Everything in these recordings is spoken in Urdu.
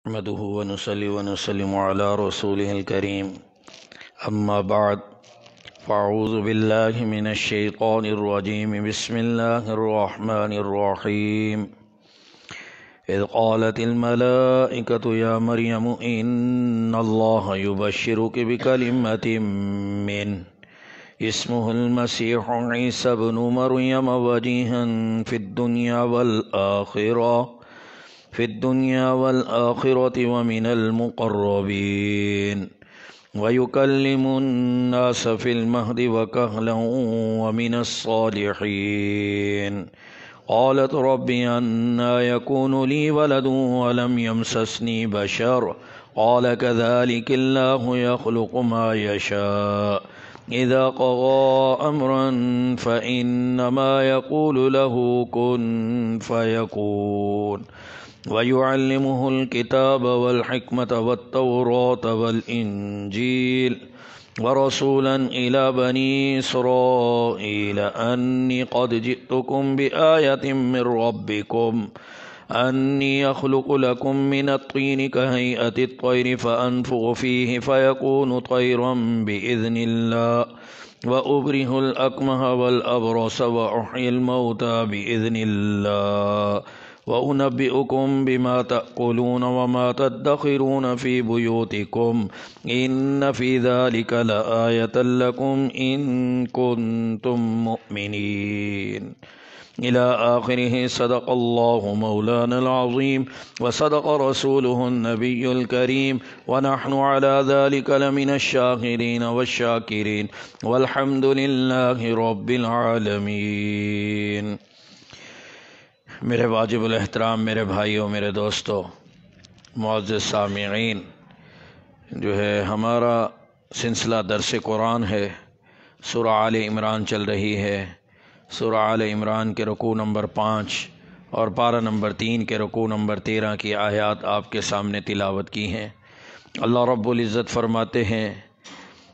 نحمده ونصلي ونسلم على رسوله الكريم أما بعد فأعوذ بالله من الشيطان الرجيم بسم الله الرحمن الرحيم إذ قالت الملائكة يا مريم إن الله يبشرك بكلمة منه اسمه المسيح عيسى ابن مريم وجيها في الدنيا والآخرة ومن المقربين ويكلم الناس في المهد وكهلا ومن الصالحين قالت رب أنى يكون لي ولد ولم يمسسني بشر قال كذلك الله يخلق ما يشاء إذا قضى أمرا فإنما يقول له كن فيكون ويعلمه الكتاب والحكمة والتوراة والإنجيل ورسولا إلى بني إسرائيل أني قد جئتكم بآية من ربكم أني أخلق لكم من الطين كهيئة الطير فأنفخ فيه فيكون طيرا بإذن الله وأبره الأكمه والأبرص وأحيي الموتى بإذن الله وأنبئكم بما تأكلون وما تدخرون في بيوتكم إن في ذلك لآية لكم إن كنتم مؤمنين إلى آخره. صدق الله مولانا العظيم وصدق رسوله النبي الكريم ونحن على ذلك لمن الشاهدين والشاكرين والحمد لله رب العالمين. میرے واجب الاحترام میرے بھائیوں، میرے دوستوں، معزز سامعین، جو ہے ہمارا سلسلہ درس قرآن ہے. سورہ آل عمران چل رہی ہے. سورہ آل عمران کے رکوع نمبر 5 اور پارہ نمبر 3 کے رکوع نمبر 13 کی آیات آپ کے سامنے تلاوت کی ہیں. اللہ رب العزت فرماتے ہیں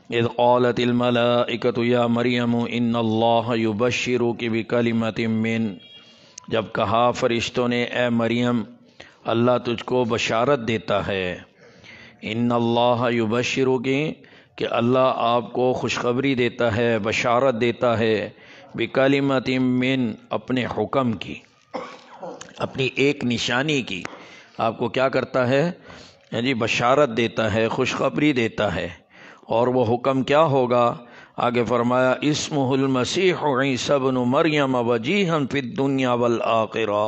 اذ قالت الملائکۃ یا مریم ان اللہ یبشرک بکلمۃ من، جب کہا فرشتوں نے اے مریم اللہ تجھ کو بشارت دیتا ہے. ان اللہ یبشرک، کہ اللہ آپ کو خوشخبری دیتا ہے، بشارت دیتا ہے، بکلمۃ من، اپنے حکم کی، اپنی ایک نشانی کی. آپ کو کیا کرتا ہے؟ جی بشارت دیتا ہے، خوشخبری دیتا ہے. اور وہ حکم کیا ہوگا؟ آگے فرمایا اسمہ المسیح عیسی ابن مریم وجیہا فی الدنیا والآخرہ،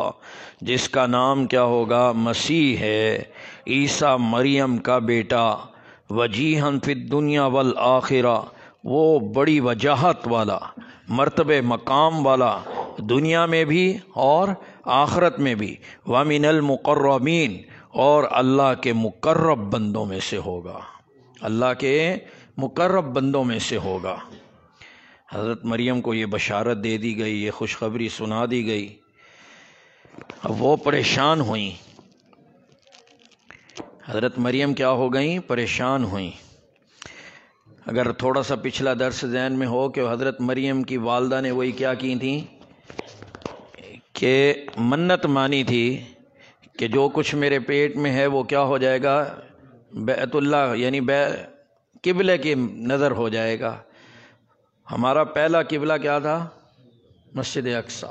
جس کا نام کیا ہوگا؟ مسیح ہے، عیسیٰ مریم کا بیٹا. وجیہا فی الدنیا والآخرہ، وہ بڑی وجاہت والا، مرتبہ مقام والا، دنیا میں بھی اور آخرت میں بھی. ومن المقربین، اور اللہ کے مقرب بندوں میں سے ہوگا، اللہ کے مقرب بندوں میں سے ہوگا. حضرت مریم کو یہ بشارت دے دی گئی، یہ خوشخبری سنا دی گئی. اب وہ پریشان ہوئیں. حضرت مریم کیا ہو گئیں؟ پریشان ہوئیں. اگر تھوڑا سا پچھلا درس ذہن میں ہو کہ حضرت مریم کی والدہ نے وہی کیا کی تھیں کہ منت مانی تھی کہ جو کچھ میرے پیٹ میں ہے وہ کیا ہو جائے گا؟ بیت اللہ، یعنی قبلے کی نظر ہو جائے گا. ہمارا پہلا قبلہ کیا تھا؟ مسجد اقصی.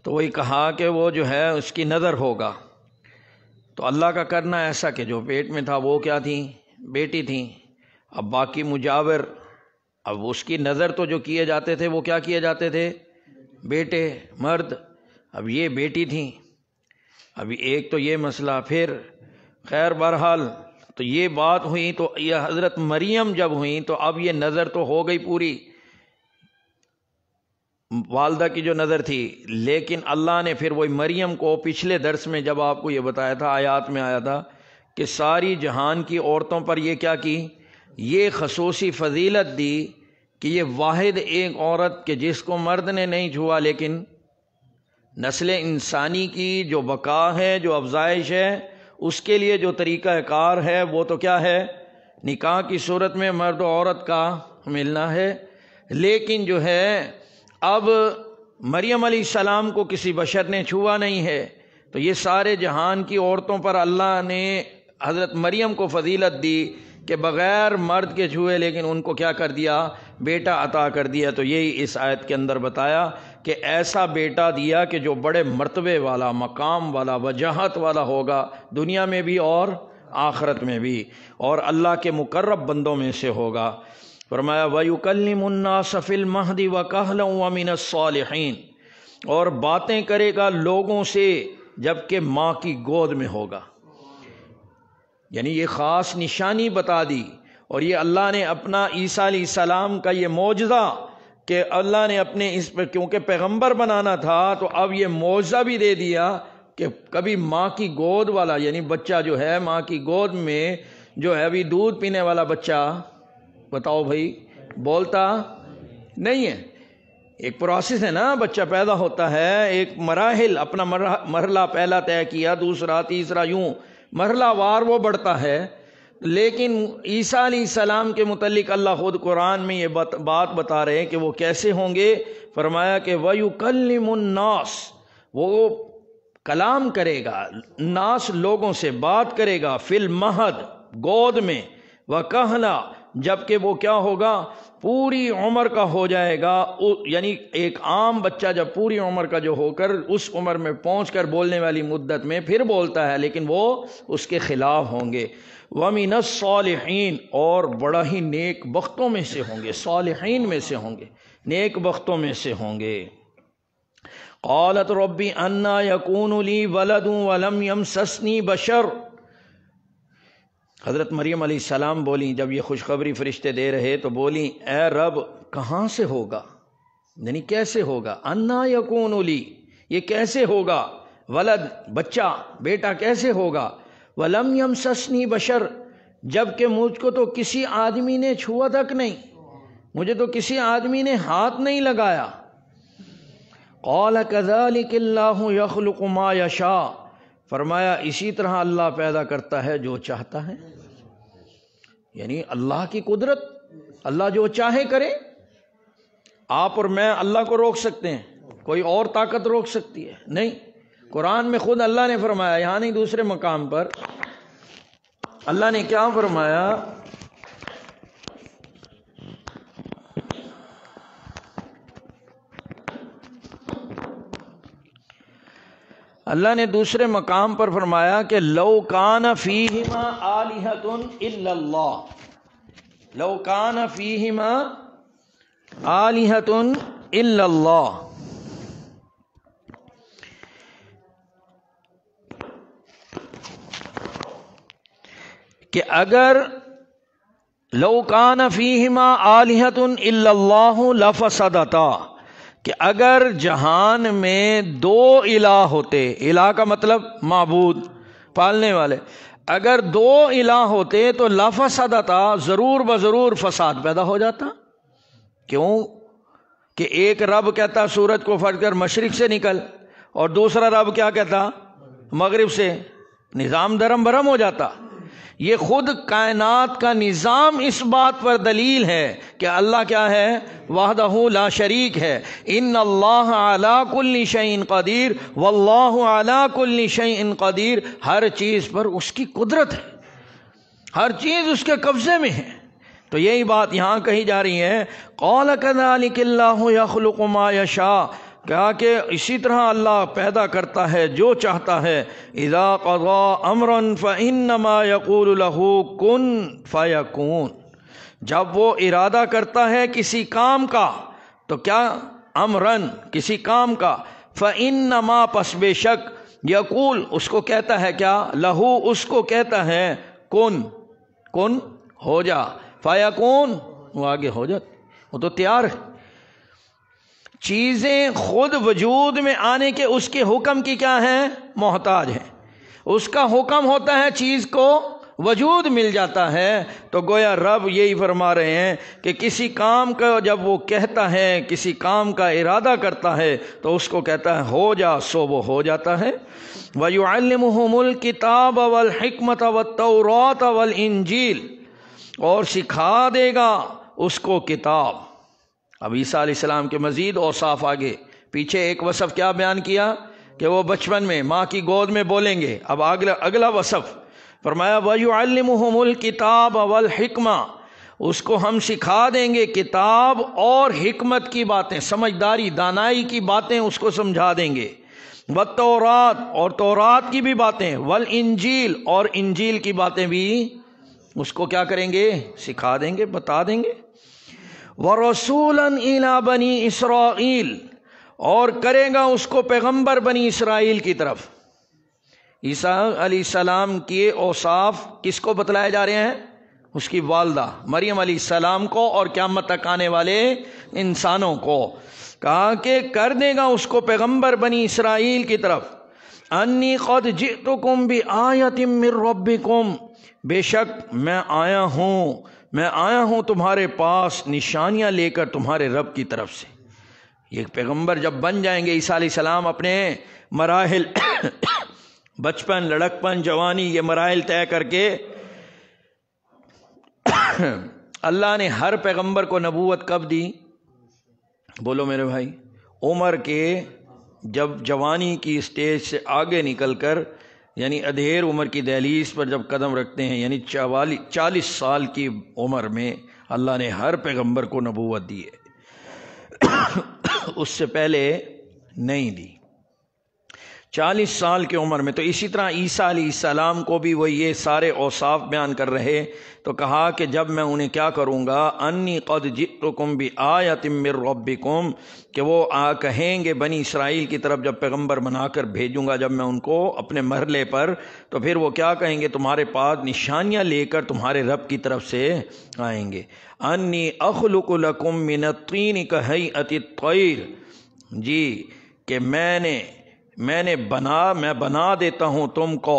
تو وہی کہا کہ وہ جو ہے اس کی نظر ہوگا. تو اللہ کا کرنا ایسا کہ جو پیٹ میں تھا وہ کیا تھیں؟ بیٹی تھیں. اب باقی مجاور، اب اس کی نظر تو جو کیے جاتے تھے وہ کیا کیے جاتے تھے؟ بیٹے، مرد. اب یہ بیٹی تھیں. ابھی ایک تو یہ مسئلہ. پھر خیر بہرحال تو یہ بات ہوئی. تو یہ حضرت مریم جب ہوئیں تو اب یہ نظر تو ہو گئی پوری، والدہ کی جو نظر تھی. لیکن اللہ نے پھر وہی مریم کو پچھلے درس میں جب آپ کو یہ بتایا تھا، آیات میں آیا تھا کہ ساری جہان کی عورتوں پر یہ کیا کی؟ یہ خصوصی فضیلت دی کہ یہ واحد ایک عورت کہ جس کو مرد نے نہیں چھوا، لیکن نسل انسانی کی جو بقا ہے، جو افزائش ہے، اس کے لیے جو طریقہ کار ہے وہ تو کیا ہے؟ نکاح کی صورت میں مرد و عورت کا ملنا ہے. لیکن جو ہے اب مریم علیہ السلام کو کسی بشر نے چھوا نہیں ہے، تو یہ سارے جہان کی عورتوں پر اللہ نے حضرت مریم کو فضیلت دی کہ بغیر مرد کے چھوئے، لیکن ان کو کیا کر دیا؟ بیٹا عطا کر دیا۔ تو یہی اس آیت کے اندر بتایا کہ ایسا بیٹا دیا کہ جو بڑے مرتبے والا، مقام والا، وجاہت والا ہوگا، دنیا میں بھی اور آخرت میں بھی، اور اللہ کے مقرب بندوں میں سے ہوگا۔ فرمایا وَيُكَلِّمُ النَّاسَ فِي الْمَهْدِ وَكَهْلًا وَمِنَ الصَّالِحِينَ، اور باتیں کرے گا لوگوں سے جبکہ ماں کی گود میں ہوگا۔ یعنی یہ خاص نشانی بتا دی، اور یہ اللہ نے اپنا عیسیٰ علیہ السلام کا یہ معجزہ کہ اللہ نے اپنے اس پر کیونکہ پیغمبر بنانا تھا تو اب یہ معجزہ بھی دے دیا کہ کبھی ماں کی گود والا، یعنی بچہ جو ہے ماں کی گود میں جو ہے ابھی دودھ پینے والا بچہ، بتاؤ بھائی، بولتا نہیں ہے۔ ایک پروسیس ہے نا، بچہ پیدا ہوتا ہے، ایک مراحل، اپنا مرحلہ پہلا طے کیا، دوسرا، تیسرا، یوں مرحلہ وار وہ بڑھتا ہے۔ لیکن عیسیٰ علیہ السلام کے متعلق اللہ خود قرآن میں یہ بات بتا رہے ہیں کہ وہ کیسے ہوں گے۔ فرمایا کہ وَيُكَلِّمُ النَّاسَ، وہ کلام کرے گا، ناس لوگوں سے بات کرے گا، فی المہد گود میں، وَكَهْلًا جبکہ وہ کیا ہوگا؟ پوری عمر کا ہو جائے گا۔ یعنی ایک عام بچہ جب پوری عمر کا جو ہو کر اس عمر میں پہنچ کر بولنے والی مدت میں پھر بولتا ہے، لیکن وہ اس کے خلاف ہوں گے۔ وَمِنَ الصَّالِحِينَ، اور بڑا ہی نیک بختوں میں سے ہوں گے، صالحین میں سے ہوں گے، نیک بختوں میں سے ہوں گے۔ قالت ربی انا یکون لی ولد ولم یمسسنی بشر، حضرت مریم علیہ السلام بولی، جب یہ خوشخبری فرشتے دے رہے تو بولی اے رب کہاں سے ہوگا، یعنی کیسے ہوگا؟ انا یکون لی، یہ کیسے ہوگا؟ ولد بچہ، بیٹا کیسے ہوگا؟ ولم یمسسنی بشر، جبکہ مجھ کو تو کسی آدمی نے چھوا تک نہیں، مجھے تو کسی آدمی نے ہاتھ نہیں لگایا۔ قال کذالک اللہ یخلق ما یشاء، فرمایا اسی طرح اللہ پیدا کرتا ہے جو چاہتا ہے۔ یعنی اللہ کی قدرت، اللہ جو چاہے کرے۔ آپ اور میں اللہ کو روک سکتے ہیں؟ کوئی اور طاقت روک سکتی ہے؟ نہیں۔ قرآن میں خود اللہ نے فرمایا، یہاں نہیں دوسرے مقام پر اللہ نے کیا فرمایا؟ اللہ نے دوسرے مقام پر فرمایا کہ لو کان فیہما آلہۃ الا اللہ، لو کان فیہما آلہۃ الا اللہ، کہ اگر لو کان فیہما آلہۃ الا اللہ لفسدتا، کہ اگر جہان میں دو الہ ہوتے، الہ کا مطلب معبود، پالنے والے، اگر دو الہ ہوتے تو لفسدتا، ضرور بضرور فساد پیدا ہو جاتا۔ کیوں؟ کہ ایک رب کہتا سورج کو پھٹ کر مشرق سے نکل، اور دوسرا رب کیا کہتا مغرب سے، نظام درم برم ہو جاتا۔ یہ خود کائنات کا نظام اس بات پر دلیل ہے کہ اللہ کیا ہے؟ وحدہ لا شریک ہے۔ ان اللہ علی کل شیء قدیر واللہ علی کل شیء قدیر، ہر چیز پر اس کی قدرت ہے، ہر چیز اس کے قبضے میں ہے۔ تو یہی بات یہاں کہی جا رہی ہے، قال کذالک اللہ یخلق ما یشاء، کہا کہ اسی طرح اللہ پیدا کرتا ہے جو چاہتا ہے۔ اذا قضى امرا فانما يقول له کن فیکون، جب وہ ارادہ کرتا ہے کسی کام کا تو کیا؟ امرن، کسی کام کا، فانما، پس بے شک، یقول، اس کو کہتا ہے کیا؟ لہو، اس کو کہتا ہے کن، کن ہو جا، فیکون، وہ آگے ہو جاتا، وہ تو تیار ہے۔ چیزیں خود وجود میں آنے کے اس کے حکم کی کیا ہیں؟ محتاج ہیں۔ اس کا حکم ہوتا ہے چیز کو وجود مل جاتا ہے۔ تو گویا رب یہی فرما رہے ہیں کہ کسی کام کا جب وہ کہتا ہے، کسی کام کا ارادہ کرتا ہے تو اس کو کہتا ہے ہو جا، سو وہ ہو جاتا ہے۔ وَيُعَلِّمُهُمُ الْكِتَابَ وَالْحِكْمَةَ وَالتَّوْرَاةَ وَالْإِنْجِيلَ، اور سکھا دے گا اس کو کتاب۔ اب عیسیٰ علیہ السلام کے مزید اوصاف آگے، پیچھے ایک وصف کیا بیان کیا کہ وہ بچپن میں ماں کی گود میں بولیں گے۔ اب اگلا وصف فرمایا وَيُعَلِّمُهُمُ الْكِتَابَ وَالْحِكْمَةَ، اس کو ہم سکھا دیں گے کتاب اور حکمت کی باتیں، سمجھداری دانائی کی باتیں اس کو سمجھا دیں گے، والتورات، اور تورات کی بھی باتیں، والانجیل، اور انجیل کی باتیں بھی اس کو کیا کریں گے؟ سکھا دیں گے، بتا دیں گے۔ وَرَسُولًا إِلَى بَنِي إِسْرَائِيل، اور کرے گا اس کو پیغمبر بنی اسرائیل کی طرف۔ عیسیٰ علیہ السلام کے اوصاف کس کو بتلائے جا رہے ہیں؟ اس کی والدہ مریم علیہ السلام کو اور قیامت تک آنے والے انسانوں کو۔ کہا کہ کر دے گا اس کو پیغمبر بنی اسرائیل کی طرف۔ انی قد جئتکم بآیۃ من ربکم، بے شک میں آیا ہوں تمہارے پاس نشانیاں لے کر تمہارے رب کی طرف سے۔ یہ پیغمبر جب بن جائیں گے عیسیٰ علیہ السلام، اپنے مراحل بچپن، لڑکپن، جوانی، یہ مراحل طے کر کے اللہ نے ہر پیغمبر کو نبوت کب دی؟ بولو میرے بھائی، عمر کے جب جوانی کی اسٹیج سے آگے نکل کر، یعنی ادھیر عمر کی دہلیز پر جب قدم رکھتے ہیں، یعنی 40 سال کی عمر میں اللہ نے ہر پیغمبر کو نبوت دی ہے، اس سے پہلے نہیں دی، 40 سال کی عمر میں۔ تو اسی طرح عیسیٰ علیہ السلام کو بھی وہ یہ سارے اوصاف بیان کر رہے، تو کہا کہ جب میں انہیں کیا کروں گا، انی قد جئتکم بآیۃ من ربکم، کہ وہ کہیں گے بنی اسرائیل کی طرف جب پیغمبر بنا کر بھیجوں گا جب میں ان کو اپنے مرحلے پر، تو پھر وہ کیا کہیں گے؟ تمہارے پاس نشانیاں لے کر تمہارے رب کی طرف سے آئیں گے۔ انی اخلق لکم من الطین کہیئۃ الطیر، جی کہ میں بنا دیتا ہوں تم کو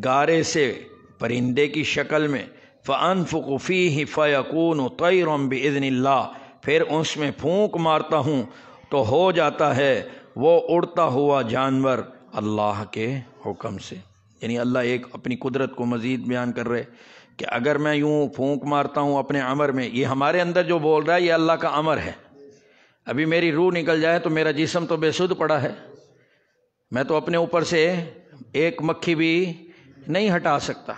گارے سے پرندے کی شکل میں، فَأَنفُخُ فِيهِ فَيَكُونُ طَيْرًا بِإِذْنِ اللَّهِ، پھر اس میں پھونک مارتا ہوں تو ہو جاتا ہے وہ اڑتا ہوا جانور اللہ کے حکم سے۔ یعنی اللہ ایک اپنی قدرت کو مزید بیان کر رہے کہ اگر میں یوں پھونک مارتا ہوں اپنے امر میں، یہ ہمارے اندر جو بول رہا ہے یہ اللہ کا امر ہے۔ ابھی میری روح نکل جائے تو میرا جسم تو بے سدھ پڑا ہے، میں تو اپنے اوپر سے ایک مکھی بھی نہیں ہٹا سکتا،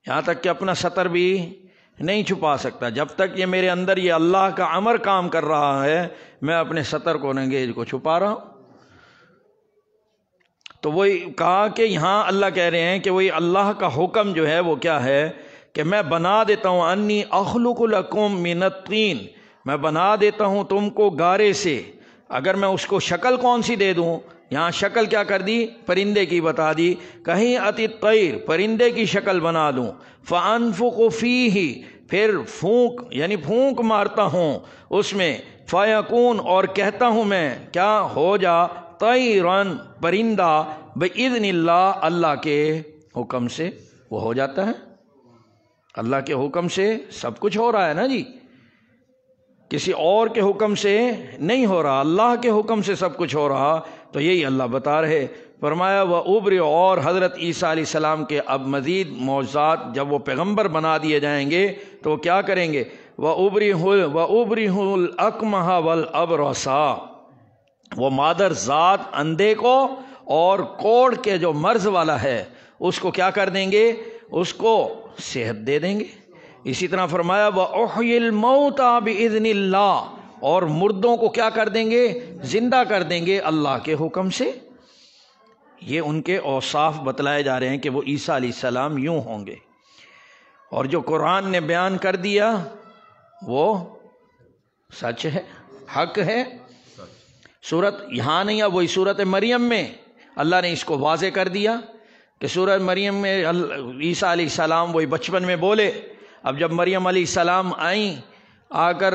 یہاں تک کہ اپنا سطر بھی نہیں چھپا سکتا۔ جب تک یہ میرے اندر یہ اللہ کا امر کام کر رہا ہے، میں اپنے سطر کو ننگیج کو چھپا رہا ہوں۔ تو وہی کہا کہ یہاں اللہ کہہ رہے ہیں کہ وہی اللہ کا حکم جو ہے وہ کیا ہے کہ میں بنا دیتا ہوں، انی اخلق لکم من الطین، میں بنا دیتا ہوں تم کو گارے سے۔ اگر میں اس کو شکل کون سی دے دوں، یہاں شکل کیا کر دی؟ پرندے کی بتا دی، کہیں اتی طیر، پرندے کی شکل بنا دوں، فانفخ فیہ، پھر پھونک یعنی پھونک مارتا ہوں اس میں، فیکون، اور کہتا ہوں میں کیا ہو جا، طیرن، پرندہ، باذن اللہ، اللہ کے حکم سے وہ ہو جاتا ہے۔ اللہ کے حکم سے سب کچھ ہو رہا ہے نا جی، کسی اور کے حکم سے نہیں ہو رہا، اللہ کے حکم سے سب کچھ ہو رہا۔ تو یہی اللہ بتا رہے، فرمایا وَأُبْرِئُ، اور حضرت عیسیٰ علیہ السلام کے اب مزید معجزات جب وہ پیغمبر بنا دیے جائیں گے تو وہ کیا کریں گے؟ وَأُبْرِئُ الْأَكْمَحَ وَالْأَبْرَصَ، وہ مادر ذات اندھے کو اور کوڑ کے جو مرض والا ہے اس کو کیا کر دیں گے؟ اس کو صحت دے دیں گے۔ اسی طرح فرمایا وَأُحْيِي الْمَوْتَى بِإِذْنِ اللَّهِ، اور مردوں کو کیا کر دیں گے؟ زندہ کر دیں گے اللہ کے حکم سے۔ یہ ان کے اوصاف بتلائے جا رہے ہیں کہ وہ عیسیٰ علیہ السلام یوں ہوں گے، اور جو قرآن نے بیان کر دیا وہ سچ ہے، حق ہے۔ سورت یہاں نہیں ہے، وہی سورت مریم میں اللہ نے اس کو واضح کر دیا کہ سورت مریم میں عیسیٰ علیہ السلام وہی بچپن میں بولے۔ اب جب مریم علیہ السلام آئیں، آ کر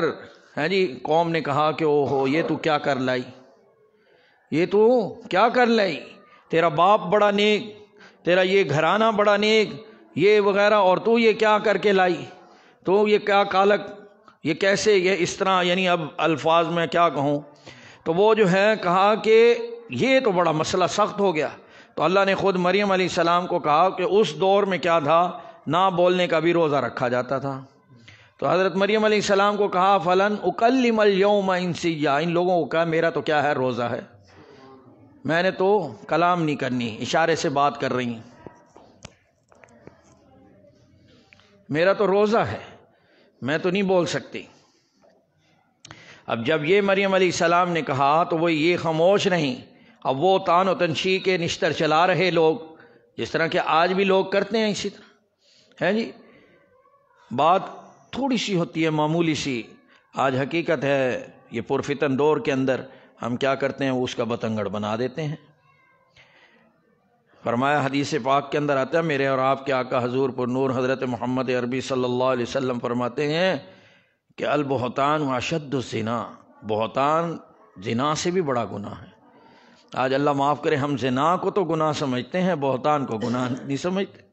جی قوم نے کہا کہ او ہو، یہ تو کیا کر لائی، یہ تو کیا کر لائی، تیرا باپ بڑا نیک، تیرا یہ گھرانہ بڑا نیک، یہ وغیرہ، اور تو یہ کیا کر کے لائی، تو یہ کیا کالک، یہ کیسے، یہ اس طرح، یعنی اب الفاظ میں کیا کہوں۔ تو وہ جو ہے کہا کہ یہ تو بڑا مسئلہ سخت ہو گیا۔ تو اللہ نے خود مریم علیہ السلام کو کہا کہ اس دور میں کیا تھا، نہ بولنے کا بھی روزہ رکھا جاتا تھا۔ تو حضرت مریم علیہ السلام کو کہا فلن اکلم اليوم انسیا، ان لوگوں کو کہا میرا تو کیا ہے، روزہ ہے، میں نے تو کلام نہیں کرنی، اشارے سے بات کر رہی ہیں، میرا تو روزہ ہے، میں تو نہیں بول سکتی۔ اب جب یہ مریم علیہ السلام نے کہا تو وہ یہ خاموش نہیں، اب وہ طعن و تنشیح کے نشتر چلا رہے لوگ، جس طرح کہ آج بھی لوگ کرتے ہیں اسی طرح، ہے جی، بات تھوڑی سی ہوتی ہے، معمولی سی، آج حقیقت ہے یہ پرفتن دور کے اندر ہم کیا کرتے ہیں، اس کا بتنگڑ بنا دیتے ہیں۔ فرمایا حدیث پاک کے اندر آتا ہے، میرے اور آپ کے آقا حضور پر نور حضرت محمد عربی صلی اللہ علیہ وسلم فرماتے ہیں کہ البہتان و اشد الزنا، بہتان زنا سے بھی بڑا گناہ ہے۔ آج اللہ معاف کرے، ہم زنا کو تو گناہ سمجھتے ہیں، بہتان کو گناہ نہیں سمجھتے،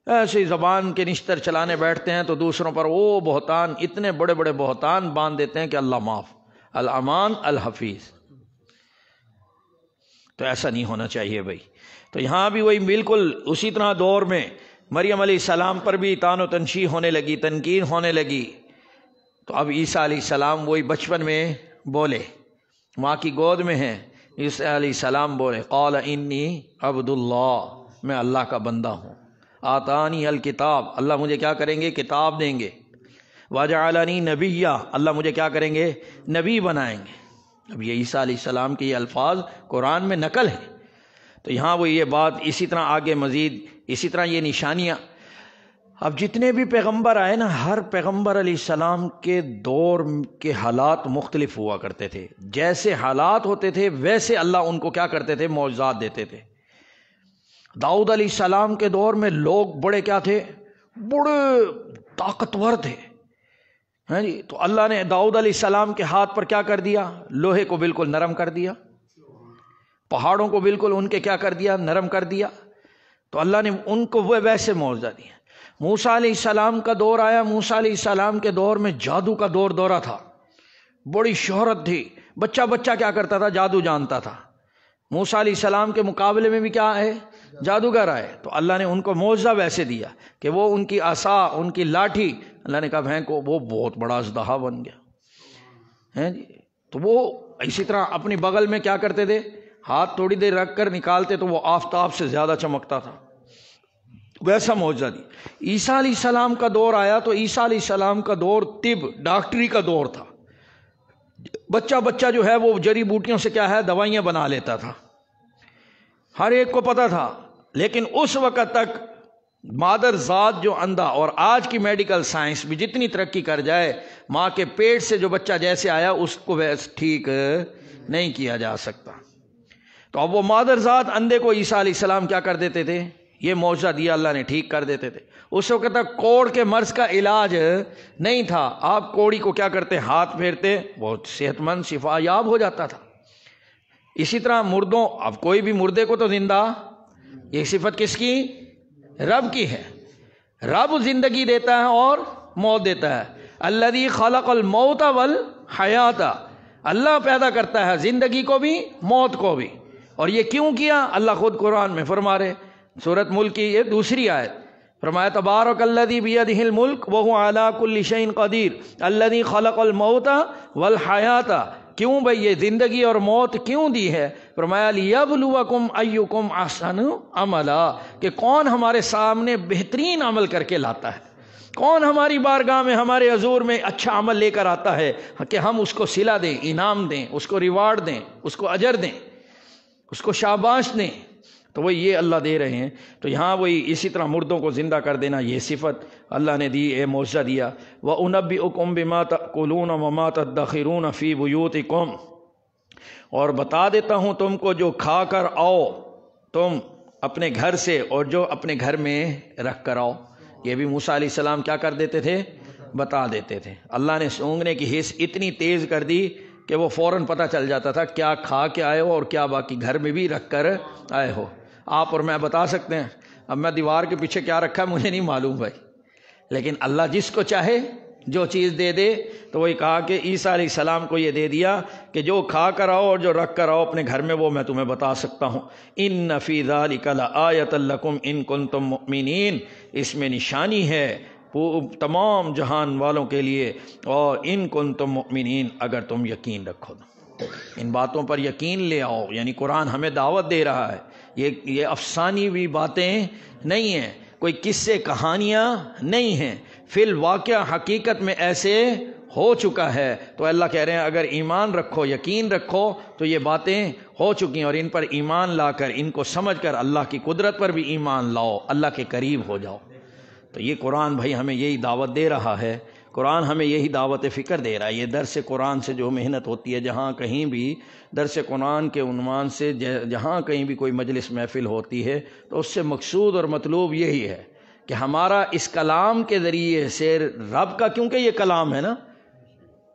ایسے ہی زبان کے نشتر چلانے بیٹھتے ہیں تو دوسروں پر وہ بہتان، اتنے بڑے بڑے بہتان باندھ دیتے ہیں کہ اللہ معاف، الامان الحفیظ۔ تو ایسا نہیں ہونا چاہیے بھائی۔ تو یہاں بھی وہی بالکل اسی طرح دور میں مریم علیہ السلام پر بھی طعن و تنشیح ہونے لگی، تنقید ہونے لگی، تو اب عیسیٰ علیہ السلام وہی بچپن میں بولے، ماں کی گود میں ہیں، عیسیٰ علیہ السلام بولے قال انی عبد اللہ، میں اللہ کا بندہ ہوں، آتانی الکتاب، اللہ مجھے کیا کریں گے، کتاب دیں گے، وجعلنی نبیا، اللہ مجھے کیا کریں گے، نبی بنائیں گے۔ اب یہ عیسیٰ علیہ السلام کے یہ الفاظ قرآن میں نقل ہے، تو یہاں وہ یہ بات اسی طرح آگے مزید اسی طرح یہ نشانیاں۔ اب جتنے بھی پیغمبر آئے نا، ہر پیغمبر علیہ السلام کے دور کے حالات مختلف ہوا کرتے تھے، جیسے حالات ہوتے تھے ویسے اللہ ان کو کیا کرتے تھے، معجزات دیتے تھے۔ داؤد علیہ السلام کے دور میں لوگ بڑے کیا تھے، بڑے طاقتور تھے، ہیں جی، تو اللہ نے داؤد علیہ السلام کے ہاتھ پر کیا کر دیا، لوہے کو بالکل نرم کر دیا، پہاڑوں کو بالکل ان کے کیا کر دیا، نرم کر دیا، تو اللہ نے ان کو وہ ویسے معجزہ دیا۔ موسیٰ علیہ السلام کا دور آیا، موسیٰ علیہ السلام کے دور میں جادو کا دورہ تھا، بڑی شہرت تھی، بچہ بچہ کیا کرتا تھا، جادو جانتا تھا۔ موسیٰ علیہ السلام کے مقابلے میں بھی کیا ہے، جادوگر آئے، تو اللہ نے ان کو معجزہ ویسے دیا کہ وہ ان کی عصا، ان کی لاٹھی، اللہ نے کہا بھین کو وہ بہت بڑا اژدہا بن گیا، ہیں جی، تو وہ اسی طرح اپنی بغل میں کیا کرتے تھے، ہاتھ تھوڑی دیر رکھ کر نکالتے تو وہ آفتاب سے زیادہ چمکتا تھا، ویسا معجزہ دی۔ عیسیٰ علیہ السلام کا دور آیا تو عیسیٰ علیہ السلام کا دور طب، ڈاکٹری کا دور تھا، بچہ بچہ جو ہے وہ جڑی بوٹیوں سے کیا ہے، دوائیاں بنا لیتا تھا، ہر ایک کو پتا تھا۔ لیکن اس وقت تک مادر ذات جو اندھا، اور آج کی میڈیکل سائنس بھی جتنی ترقی کر جائے، ماں کے پیٹ سے جو بچہ جیسے آیا اس کو ویسے ٹھیک نہیں کیا جا سکتا۔ تو اب وہ مادر ذات اندھے کو عیسیٰ علیہ السلام کیا کر دیتے تھے، یہ معجزہ دیا اللہ نے، ٹھیک کر دیتے تھے۔ اس وقت تک کوڑ کے مرض کا علاج نہیں تھا، آپ کوڑی کو کیا کرتے، ہاتھ پھیرتے، وہ صحت مند شفا یاب ہو جاتا تھا۔ اسی طرح مردوں، اب کوئی بھی مردے کو تو زندہ، یہ صفت کس کی، رب کی ہے، رب زندگی دیتا ہے اور موت دیتا ہے۔ الذی خلق الموت والحیات، اللہ پیدا کرتا ہے زندگی کو بھی موت کو بھی، اور یہ کیوں کیا، اللہ خود قرآن میں فرما رہے، سورۃ ملک کی یہ دوسری آیت، فرمایا تبارک الذی بیدہ الملک وہو علی کل شیء قدیر الذی خلق الموت والحیات۔ کیوں بھئی یہ زندگی اور موت کیوں دی ہے، فرمایا لیبلوکم ایکم احسن عملا، کہ کون ہمارے سامنے بہترین عمل کر کے لاتا ہے، کون ہماری بارگاہ میں، ہمارے حضور میں اچھا عمل لے کر آتا ہے کہ ہم اس کو صلہ دیں، انعام دیں، اس کو ریوارڈ دیں، اس کو اجر دیں، اس کو شاباش دیں۔ تو وہ یہ اللہ دے رہے ہیں۔ تو یہاں وہی اسی طرح مردوں کو زندہ کر دینا، یہ صفت اللہ نے دی، اے معجزہ دیا۔ وَأُنَبِّئُكُم بِمَا تَأْكُلُونَ وَمَا تَدَّخِرُونَ فِي بُيُوتِكُمْ، اور بتا دیتا ہوں تم کو جو کھا کر آؤ تم اپنے گھر سے، اور جو اپنے گھر میں رکھ کر آؤ۔ یہ بھی موسیٰ علیہ السلام کیا کر دیتے تھے، بتا دیتے تھے۔ اللہ نے سونگنے کی حس اتنی تیز کر دی کہ وہ فوراً پتہ چل جاتا تھا کیا کھا کے آئے ہو اور کیا باقی گھر میں بھی رکھ کر آئے ہو۔ آپ اور میں بتا سکتے ہیں، اب میں دیوار کے پیچھے کیا رکھا ہے مجھے نہیں معلوم بھائی، لیکن اللہ جس کو چاہے جو چیز دے دے۔ تو وہی کہا کہ عیسیٰ علیہ السلام کو یہ دے دیا کہ جو کھا کر آؤ اور جو رکھ کر آؤ اپنے گھر میں، وہ میں تمہیں بتا سکتا ہوں۔ ان فی ذلک لآیۃ لکم ان کنتم مؤمنین، اس میں نشانی ہے تمام جہان والوں کے لیے، اور ان کنتم مؤمنین، اگر تم یقین رکھو۔ ان باتوں پر یقین لے آؤ، یعنی قرآن ہمیں دعوت دے رہا ہے، یہ افسانی ہوئی باتیں نہیں ہیں، کوئی قصے کہانیاں نہیں ہیں، فی الواقع حقیقت میں ایسے ہو چکا ہے۔ تو اللہ کہہ رہے ہیں اگر ایمان رکھو، یقین رکھو تو یہ باتیں ہو چکی ہیں، اور ان پر ایمان لا کر، ان کو سمجھ کر اللہ کی قدرت پر بھی ایمان لاؤ، اللہ کے قریب ہو جاؤ۔ تو یہ قرآن بھائی ہمیں یہی دعوت دے رہا ہے، قرآن ہمیں یہی دعوت فکر دے رہا ہے۔ یہ درس قرآن سے جو محنت ہوتی ہے، جہاں کہیں بھی درس قرآن کے عنوان سے جہاں کہیں بھی کوئی مجلس محفل ہوتی ہے تو اس سے مقصود اور مطلوب یہی ہے کہ ہمارا اس کلام کے ذریعے سے رب کا، کیونکہ یہ کلام ہے نا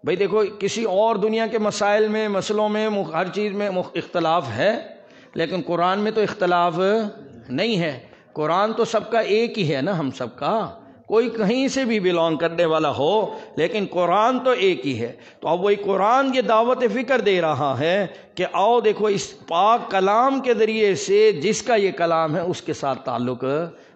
بھائی، دیکھو کسی اور دنیا کے مسائل میں، مسئلوں میں، ہر چیز میں اختلاف ہے، لیکن قرآن میں تو اختلاف نہیں ہے۔ قرآن تو سب کا ایک ہی ہے نا، ہم سب کا، کوئی کہیں سے بھی بلونگ کرنے والا ہو، لیکن قرآن تو ایک ہی ہے۔ تو اب وہی قرآن یہ دعوت فکر دے رہا ہے کہ آؤ دیکھو اس پاک کلام کے ذریعے سے، جس کا یہ کلام ہے، اس کے ساتھ تعلق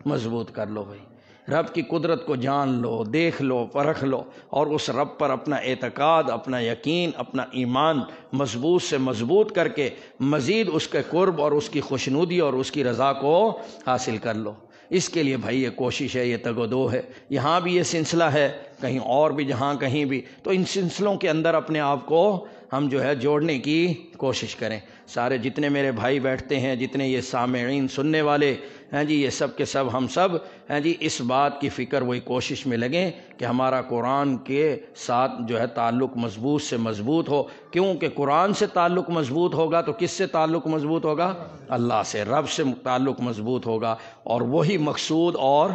مضبوط کر لو بھائی، رب کی قدرت کو جان لو، دیکھ لو، پرکھ لو، اور اس رب پر اپنا اعتقاد، اپنا یقین، اپنا ایمان مضبوط سے مضبوط کر کے مزید اس کے قرب اور اس کی خوشنودی اور اس کی رضا کو حاصل کر لو۔ اس کے لیے بھائی یہ کوشش ہے، یہ تگ و دو ہے، یہاں بھی یہ سلسلہ ہے، کہیں اور بھی، جہاں کہیں بھی، تو ان سلسلوں کے اندر اپنے آپ کو ہم جو ہے جوڑنے کی کوشش کریں۔ سارے جتنے میرے بھائی بیٹھتے ہیں، جتنے یہ سامعین سننے والے ہیں جی، یہ سب کے سب ہم سب ہیں جی، اس بات کی فکر، وہی کوشش میں لگیں کہ ہمارا قرآن کے ساتھ جو ہے تعلق مضبوط سے مضبوط ہو، کیونکہ قرآن سے تعلق مضبوط ہوگا تو کس سے تعلق مضبوط ہوگا؟ اللہ سے، رب سے تعلق مضبوط ہوگا، اور وہی مقصود اور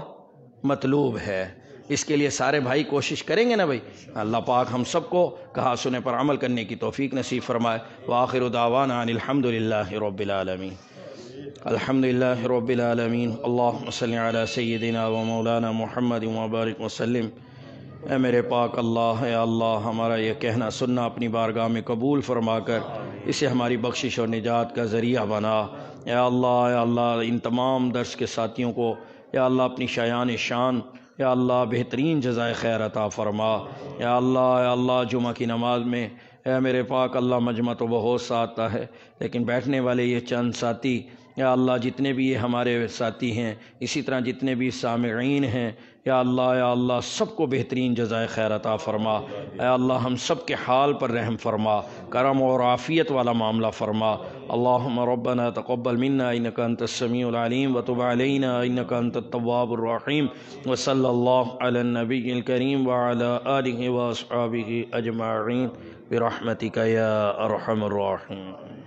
مطلوب ہے۔ اس کے لیے سارے بھائی کوشش کریں گے نا بھائی؟ اللہ پاک ہم سب کو کہا سنے پر عمل کرنے کی توفیق نصیب فرمائے۔ وآخر دعوانا ان الحمد للہ رب العالمین۔ الحمد للہ رب العالمین۔ اللہم صلی علی سیدنا و مولانا محمد وبارک وسلم۔ اے میرے پاک اللہ، اے اللہ، ہمارا یہ کہنا سننا اپنی بارگاہ میں قبول فرما کر اسے ہماری بخشش اور نجات کا ذریعہ بنا۔ اے اللہ، ان تمام درس کے ساتھیوں کو یا اللہ اپنی شایان شان، یا اللہ بہترین جزائے خیر عطا فرما۔ یا اللہ جمعہ کی نماز میں اے میرے پاک اللہ، مجمع تو بہت سا آتا ہے، لیکن بیٹھنے والے یہ چند ساتھی، یا اللہ جتنے بھی یہ ہمارے ساتھی ہیں، اسی طرح جتنے بھی سامعین ہیں، یا اللہ سب کو بہترین جزائے خیر عطا فرما۔ اے اللہ ہم سب کے حال پر رحم فرما، کرم اور عافیت والا معاملہ فرما۔ اللہم ربنا تقبل منا انک انت السمیع العلیم وتب علینا انک انت التواب الرحیم، وصلی اللہ علی النبی الکریم وعلی آلہ واصحابہ اجمعین برحمتک یا ارحم الراحمین۔